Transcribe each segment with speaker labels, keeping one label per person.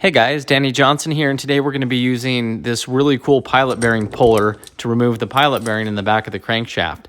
Speaker 1: Hey guys, Danny Johnson here, and today we're going to be using this really cool pilot bearing puller to remove the pilot bearing in the back of the crankshaft.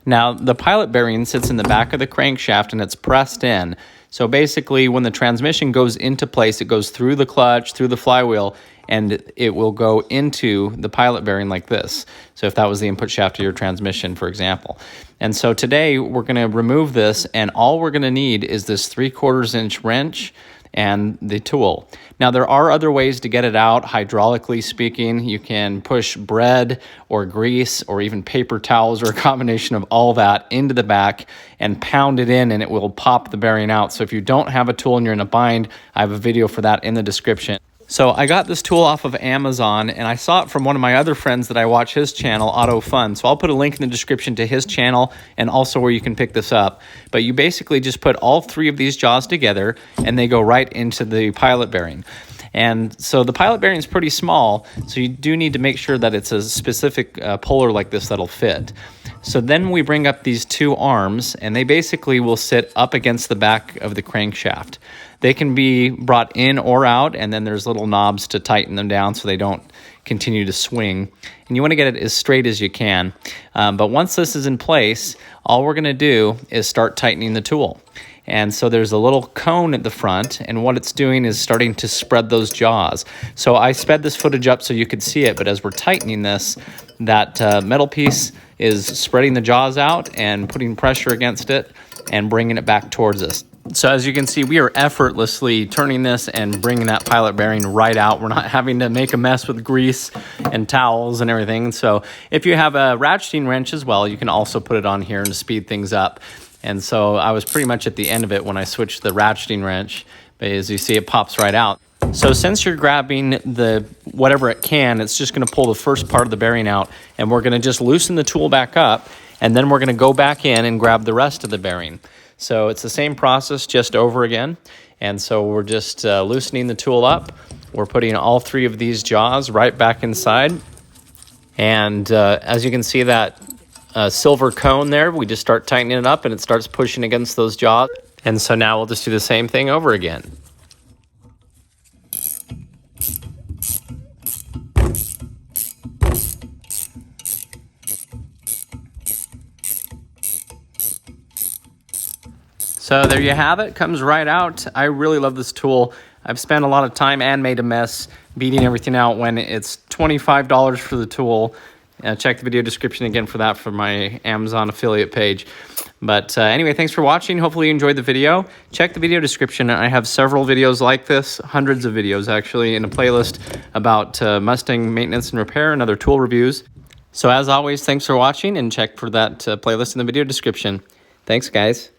Speaker 1: Now, the pilot bearing sits in the back of the crankshaft and it's pressed in. So basically, when the transmission goes into place, it goes through the clutch, through the flywheel, and it will go into the pilot bearing like this. So if that was the input shaft of your transmission, for example. And so today we're going to remove this, and all we're going to need is this 3/4 inch wrench and the tool. Now, there are other ways to get it out, hydraulically speaking. You can push bread or grease or even paper towels or a combination of all that into the back and pound it in, and it will pop the bearing out. So if you don't have a tool and you're in a bind, I have a video for that in the description. So I got this tool off of Amazon, and I saw it from one of my other friends that I watch his channel, Auto Fun. So I'll put a link in the description to his channel and also where you can pick this up. But you basically just put all three of these jaws together and they go right into the pilot bearing. And so the pilot bearing is pretty small, so you do need to make sure that it's a specific puller like this that'll fit. So then we bring up these two arms, and they basically will sit up against the back of the crankshaft. They can be brought in or out, and then there's little knobs to tighten them down so they don't continue to swing. And you want to get it as straight as you can. But once this is in place, all we're going to do is start tightening the tool. And so there's a little cone at the front, and what it's doing is starting to spread those jaws. So I sped this footage up so you could see it, but as we're tightening this, that metal piece is spreading the jaws out and putting pressure against it and bringing it back towards us. So as you can see, we are effortlessly turning this and bringing that pilot bearing right out. We're not having to make a mess with grease and towels and everything. So if you have a ratcheting wrench as well, you can also put it on here and speed things up. And so I was pretty much at the end of it when I switched the ratcheting wrench, but as you see, it pops right out. So since you're grabbing the whatever it can, it's just going to pull the first part of the bearing out, and we're going to just loosen the tool back up, and then we're going to go back in and grab the rest of the bearing. So it's the same process just over again. And so we're just loosening the tool up. We're putting all three of these jaws right back inside. And as you can see, that silver cone there, we just start tightening it up and it starts pushing against those jaws. And so now we'll just do the same thing over again. So there you have it, comes right out. I really love this tool. I've spent a lot of time and made a mess beating everything out when it's $25 for the tool. Check the video description again for that for my Amazon affiliate page. But anyway, thanks for watching. Hopefully you enjoyed the video. Check the video description. I have several videos like this, hundreds of videos actually, in a playlist about Mustang maintenance and repair and other tool reviews. So as always, thanks for watching, and check for that playlist in the video description. Thanks, guys.